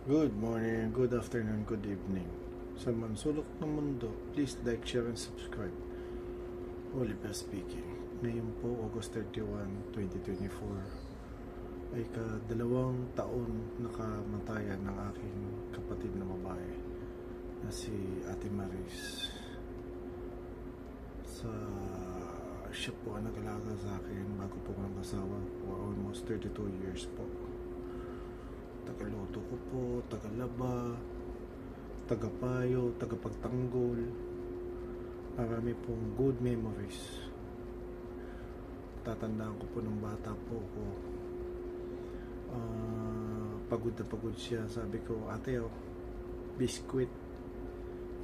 Good morning, good afternoon, good evening. Sa mansulok ng mundo, please like, share, and subscribe. Oliver speaking. Ngayon po, August 31, 2024, ay kadalawang taon nakamatayan ng aking kapatid na babae na si Ate Maris. Siya po ang nag-alaga sa akin bago po ko nag-asawa for almost 32 years po. Tagaluto ko po, tagalaba, tagapayo, tagapagtanggol. Marami pong good memories. Tatandaan ko po nung bata po ko. Pagod na pagod siya. Sabi ko, ate, biskwit.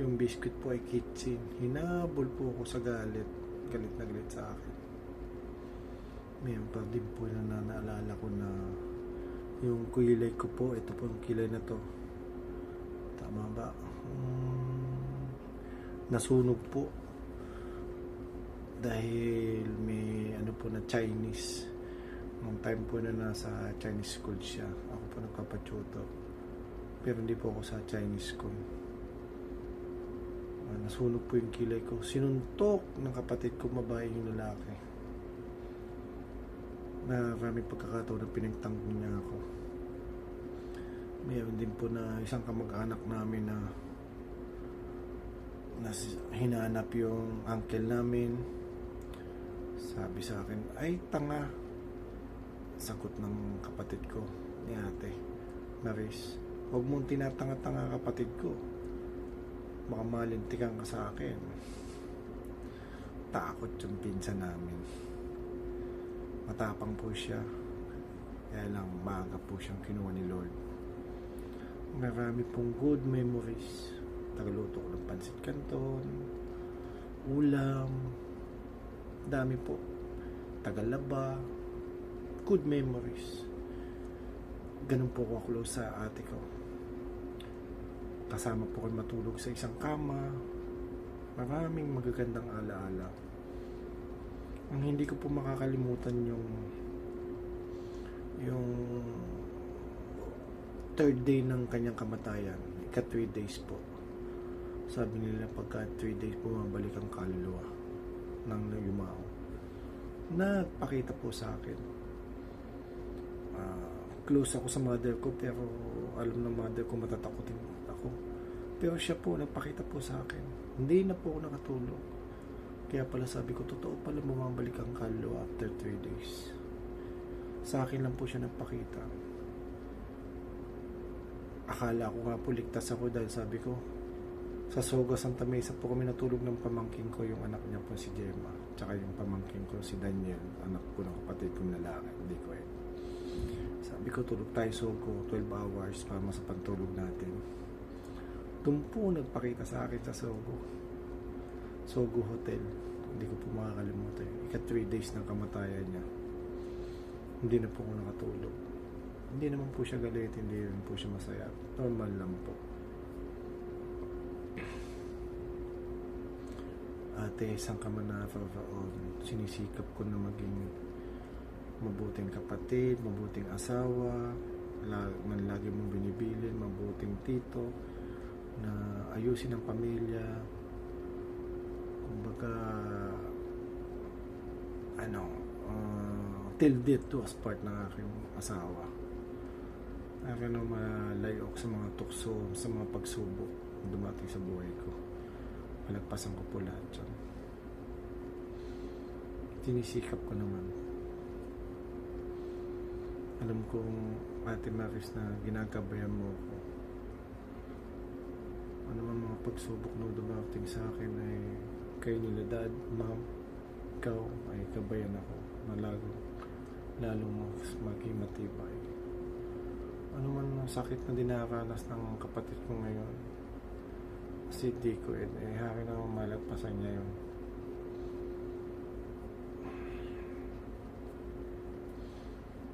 Yung biskwit po ay kitchen. Hinabol po ako sa galit. Galit na galit sa akin. Mayroon pa din po na naalala ko na yung kilay ko po, ito po yung kilay na to. Tama ba? Nasunog po dahil may ano po na Chinese. Nung time po na nasa Chinese school siya, ako po nagpapatuto. Pero hindi po ako sa Chinese school. Nasunog po yung kilay ko. Sinuntok ng kapatid ko, babae yung lalaki. Maraming pagkakataon na pinagtanggol niya ako. Mayroon din po na isang kamag-anak namin na hinanap yung uncle namin. Sabi sa akin, ay tanga. Sagot ng kapatid ko ni Ate Maris, huwag mong tinatanga-tanga kapatid ko, baka malintikan ka sa akin. Takot yung pinsan namin. Matapang po siya, kaya lang maaga po siyang kinuha ni Lord. Marami pong good memories. Tagaluto ko ng pansit canton, ulam, dami po, tagalaba, good memories. Ganun po ako close sa ate ko. Kasama po kayo matulog sa isang kama. Maraming magagandang alaala. Ang hindi ko po makakalimutan yung third day ng kanyang kamatayan, ika 3 days po. Sabi nila pagka 3 days bumabalik ang kaluluwa ng yumao. Nagpakita po sa akin. Close ako sa mother ko, pero alam ng mother ko matatakotin ako. Pero siya po nagpakita po sa akin. Hindi na po ako nakatulog. Kaya pala sabi ko, totoo pala bumabalik ang kaluluwa after 3 days. Sa akin lang po siya nagpakita. Akala ko nga po ligtas ako dahil sabi ko, sa Soga Santa Mesa po kami natulog ng pamangking ko, yung anak niya po si Gemma, tsaka yung pamangking ko si Daniel, anak ko ng kapatid kong lalaki, hindi ko eh. Sabi ko, tulog tayo Sogo, 12 hours para sa pagtulog natin. Doon po nagpakita sa akin sa Sogo Hotel. Hindi ko po makakalimutan. Ika 3 days ng kamatayan niya. Hindi na po ako nakatulog. Hindi naman po siya galit, hindi naman po siya masaya. Normal lang po. Ate, isang ka man naroon, sinisikap ko na maging mabuting kapatid, mabuting asawa, lagi mong binibilin, mabuting tito, na ayusin ang pamilya. Kumbaga, till death to us part ng aking asawa. Akin na malayo ako sa mga tukso, sa mga pagsubok dumating sa buhay ko. Palagpasan ko po lahat dyan. Tinisikap ko naman. Alam kong Ate Maris na ginagabayan mo ko. Ano man mga pagsubok na dumating sa akin ay kayo nila dad, ma'am, ikaw ay kabayan ako na lalong maging matibay. Ano man ang sakit na dinaranas ng kapatid ko ngayon, si Dico, hari na malagpasan niya yun.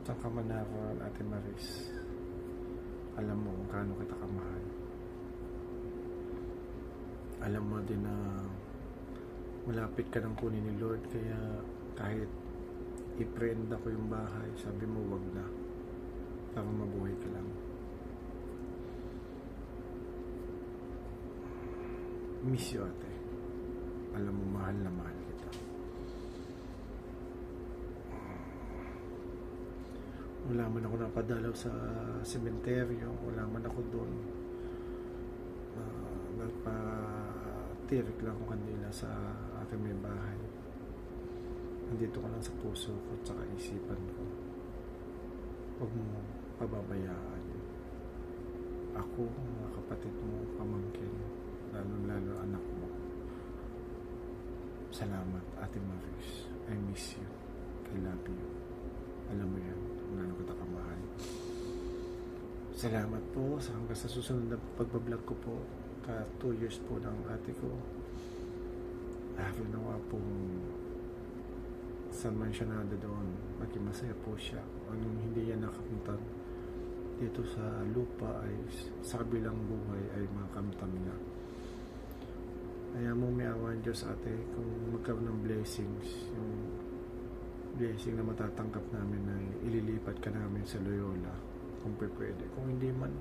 Saan ka man naroon, Ate Maris, alam mo kung gaano kita kamahal. Alam mo din na malapit ka nang kunin ni Lord, kaya kahit i-prenda ko yung bahay, sabi mo wag na, para mabuhay ka lang. Miss you, ate. Alam mo, mahal na mahal kita. Wala man ako napadalaw sa sementeryo, wala man ako doon. Nagpa-tirik lang ako kanila sa aking may bahay. Nandito ka lang sa puso ko at saka isipan ko. Huwag mo pababayaan. Ako, mga kapatid mo, pamangkin, lalo-lalo anak mo. Salamat, Ate Maris. I miss you. I love you. Alam mo yan, kung kita kamahal. Salamat po sa hanggang sa susunod na pagbablog ko po. 2 years po ng ate ko. Ginawa pong saan man siya nada doon. Maging masaya po siya. Anong hindi yan nakapunta dito sa lupa ay sa kabilang buhay ay makamtam niya. Kaya mo may awan Diyos, ate, kung magkaroon ng blessings, yung blessing na matatanggap namin ay ililipat ka namin sa Loyola kung pwede. Kung hindi man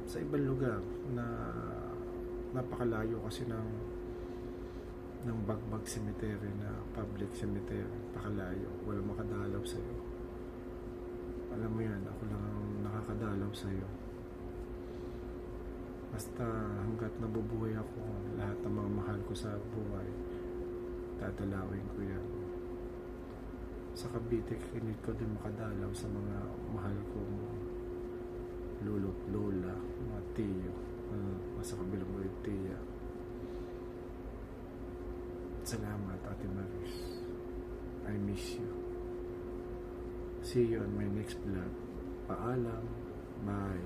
sa ibang lugar na napakalayo kasi ng Bagbag Cemetery na public cemetery, pakalayo, wala makadalaw sa'yo. Alam mo yan, ako lang ang nakakadalaw sa'yo. Basta hanggat nabubuhay ako, lahat ng mga mahal ko sa buhay, dadalawin ko yan. Sa Cavite, kinit ko din makadalaw sa mga mahal kong lolo't lola, mga tiyo, sa kabilang mga tiya. Salamat, Ate Maris. I miss you. See you on my next vlog. Paalam. Bye.